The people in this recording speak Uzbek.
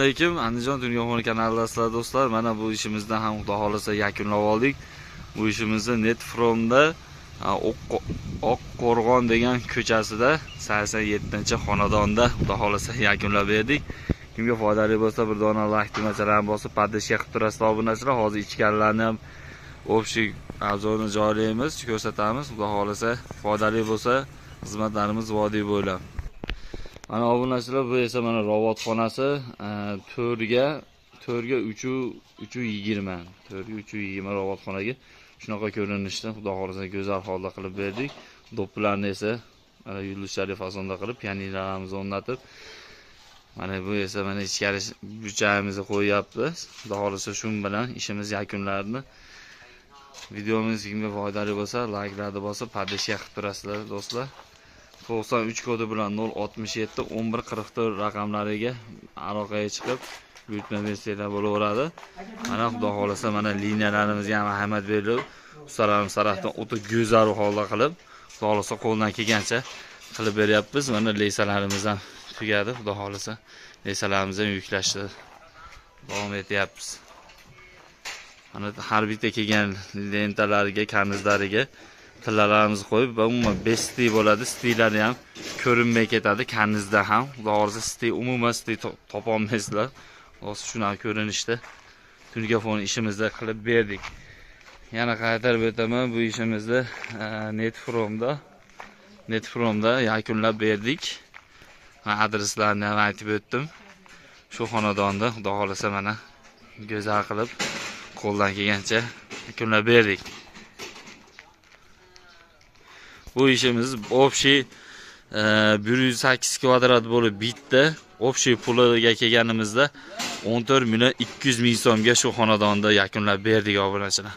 alaykum. Andijon Dunyoxon kanalidasizlar do'stlar. Mana bu ishimizni ham xudo xolasa yakunlab oldik. Bu ishimizni Netfromda Oqqo'rg'on degan ko'chasida 87-xonadonda xudo xolasa yakunlab berdik. Kimga foydali bo'lsa bir dona like tugmachalarini bosib podpishka qilib turasizlar obunachilar. Hozir ichkarilarni ham общий obzorni joylaymiz, ko'rsatamiz. Xudo xolasa foydali bo'lsa xizmatlarimiz vodiy bo'ylab. Mana obunachilar, bu esa mana robotxonasi 4 ga 320. 4 ga 320 robotxonaga shunaqa ko'rinishda xudo xolasa go'zal holda qilib berdik. Do'ppilarni esa mana yulduzchali fasonda qilib, pianilalarimizni o'rnatib, mana bu esa mana ichkari burchagimizni qo'yapmiz. Xudo xolasa shu bilan ishimiz yakunlanadi. Videomiz kimga foydali bo'lsa, like'larni bosib, podpishka qilib turasizlar do'stlar. 93 kodi bilan 067 1144 raqamlariga aloqaga chiqib buyurtma versiyalar bo'laveradi. Mana xudo xolasa mana liniyalarimizga ham ahamiyat berilib, ustalarimiz tarafdan o'ta go'zal holda qilib, xudo xolasa qo'ldan kelgancha qilib beryapmiz. Mana lesalarimiz ham tugadi, xudo xolasa lesalarimizni ham yuklashni davom etyapmiz. Mana har bitta kelgan lentalarga, karnizlariga tillalarimizni qo'yib, umuman besti bo'ladi. Stillari ham ko'rinmay ketadi karnizda ham. Xudo xolasa still umuman still topolmaysizlar. Hozir shunaqa ko'rinishda Tunigafon ishimizda qilib berdik. Yana qaytarib o'taman, bu ishimizni Netfromda yakunlab berdik. Men adreslarni ham aytib o'tdim. Shu xonadonda xudo xolasa mana go'zal qilib qo'ldan kelgancha yakunlab berdik. Bu ishimiz общий 108 kvadrat bo'lib bitdi. Общий puliga kelganimizda 14 million 200 ming so'mga shu xonadonda yakunlab berdik obunachilar.